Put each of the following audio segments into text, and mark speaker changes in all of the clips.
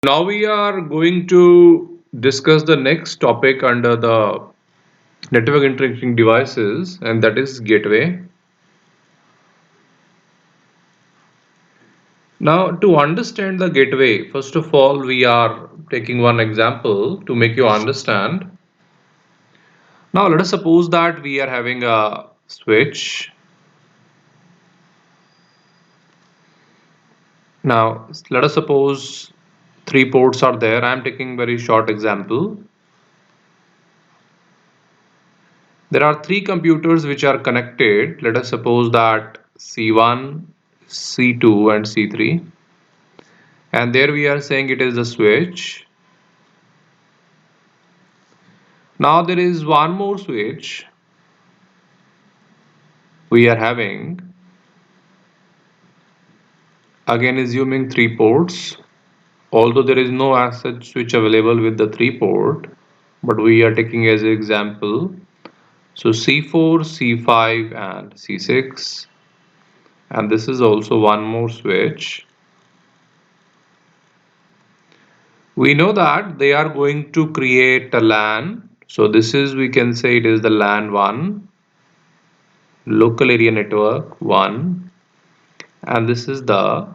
Speaker 1: Now we are going to discuss the next topic under the network interconnecting devices, and that is gateway. Now, to understand the gateway, first of all, we are taking one example to make you understand. Now, let us suppose that we are having a switch. Now, let us suppose three ports are there. I am taking very short example. There are three computers which are connected. Let us suppose that C1, C2 and C3. And there we are saying it is the switch. Now there is one more switch we are having. Again assuming three ports. Although there is no as such switch available with the three port, but we are taking as an example. So C4, C5 and C6. And this is also one more switch. We know that they are going to create a LAN. So this is, we can say it is the LAN 1, local area network 1, and this is the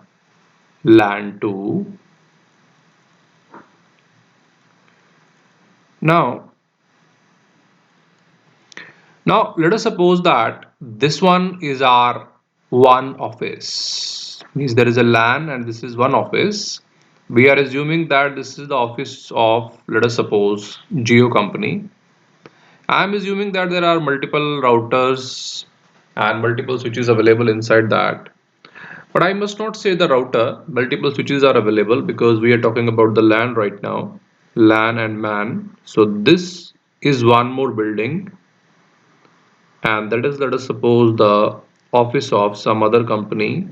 Speaker 1: LAN 2. Now let us suppose that this one is our one office. Means there is a LAN and this is one office. We are assuming that this is the office of, let us suppose, Geo company. I am assuming that there are multiple routers and multiple switches available inside that. But I must not say the router. Multiple switches are available because we are talking about the LAN right now. LAN and MAN. So this is one more building, and that is, let us suppose, the office of some other company.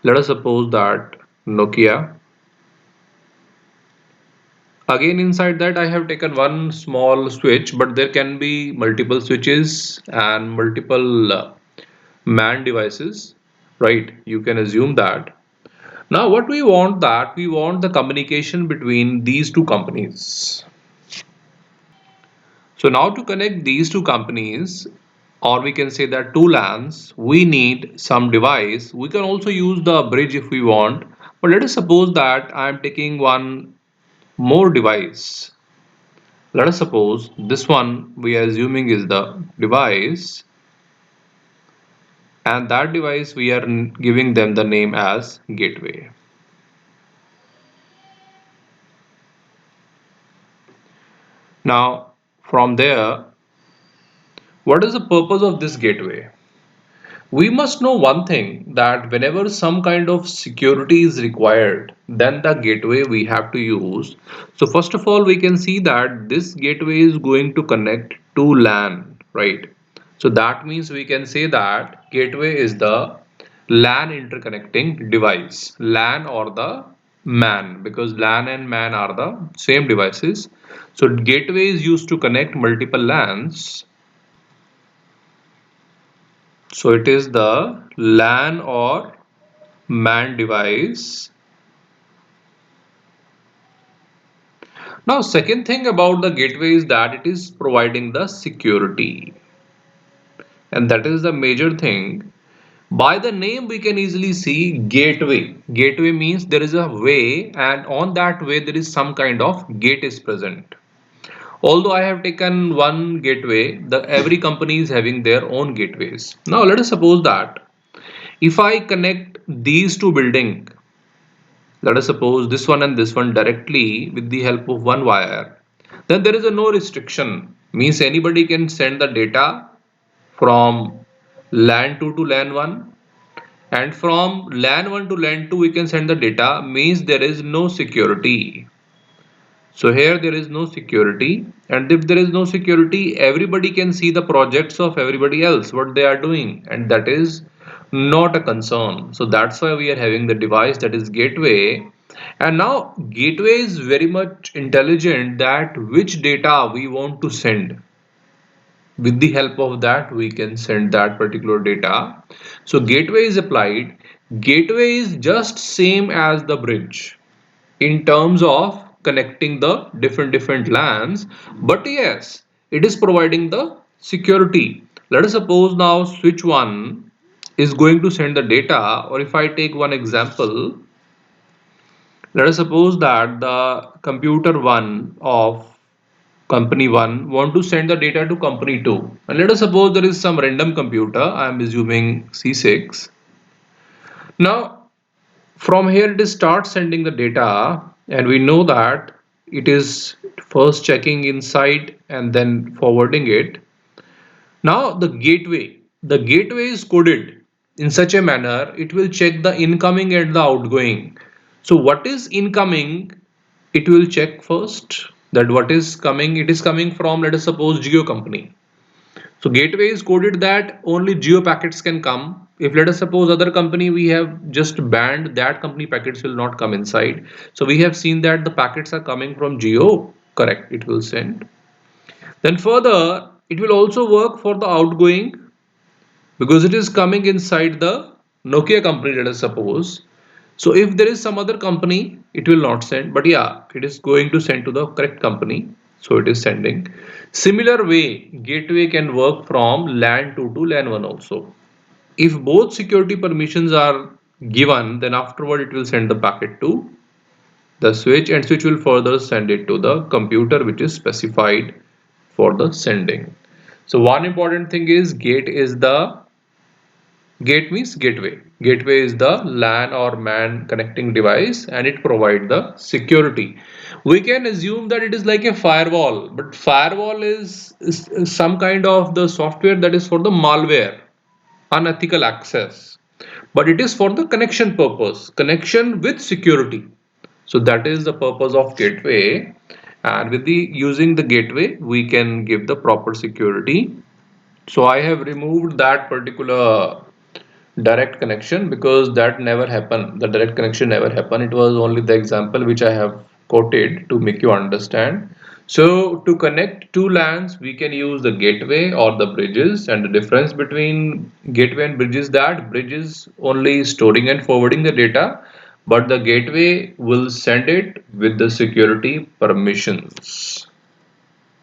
Speaker 1: Let us suppose that Nokia. Again, inside that I have taken one small switch, but there can be multiple switches and multiple MAN devices, right? You can assume that. Now, what we want, that we want the communication between these two companies. So now to connect these two companies, or we can say that two LANs, we need some device. We can also use the bridge if we want, but let us suppose that I am taking one more device. Let us suppose this one we are assuming is the device, and that device we are giving them the name as gateway. Now from there, what is the purpose of this gateway? We must know one thing, that whenever some kind of security is required, then the gateway we have to use. So first of all, we can see that this gateway is going to connect to LAN, right? So that means we can say that gateway is the LAN interconnecting device, LAN or the MAN, because LAN and MAN are the same devices. So gateway is used to connect multiple LANs. So it is the LAN or MAN device. Now, second thing about the gateway is that it is providing the security, and that is the major thing. By the name, we can easily see gateway. Gateway means there is a way, and on that way there is some kind of gate is present. Although I have taken one gateway, the every company is having their own gateways. Now let us suppose that if I connect these two buildings, let us suppose this one and this one directly with the help of one wire, then there is a no restriction. Means anybody can send the data from LAN 2 to LAN 1, and from LAN 1 to LAN 2 we can send the data. Means there is no security. So here there is no security, and if there is no security, everybody can see the projects of everybody else, what they are doing, and that is not a concern. So that's why we are having the device, that is gateway. And now gateway is very much intelligent that which data we want to send. With the help of that we can send that particular data. So gateway is applied. Gateway is just same as the bridge. in terms of connecting the different LANs, but yes, it is providing the security. Let us suppose now switch 1 is going to send the data, or if I take one example, let us suppose that the computer 1 of company 1 want to send the data to company 2, and let us suppose there is some random computer, I am assuming C6. Now from here it is start sending the data, and we know that it is first checking inside and then forwarding it. Now the gateway is coded in such a manner it will check the incoming and the outgoing. So what is incoming, it will check first, that what is coming, it is coming from, let us suppose, Geo company. So gateway is coded that only Geo packets can come. If let us suppose other company, we have just banned that company, packets will not come inside. So we have seen that the packets are coming from Geo, correct, it will send. Then further, it will also work for the outgoing because it is coming inside the Nokia company, let us suppose. So if there is some other company, it will not send, but yeah, it is going to send to the correct company. So it is sending. Similar way, gateway can work from LAN 2 to LAN 1 also. If both security permissions are given, then afterward it will send the packet to the switch, and switch will further send it to the computer which is specified for the sending. So one important thing is gate means gateway. Gateway is the LAN or MAN connecting device, and it provides the security. We can assume that it is like a firewall, but firewall is some kind of the software that is for the malware, unethical access. But it is for the connection purpose, connection with security. So that is the purpose of gateway. And with the using the gateway, we can give the proper security. So I have removed that particular direct connection because that never happened. The direct connection never happened. It was only the example which I have quoted to make you understand. So to connect two LANs, we can use the gateway or the bridges, and the difference between gateway and bridge is that bridge is only storing and forwarding the data, but the gateway will send it with the security permissions.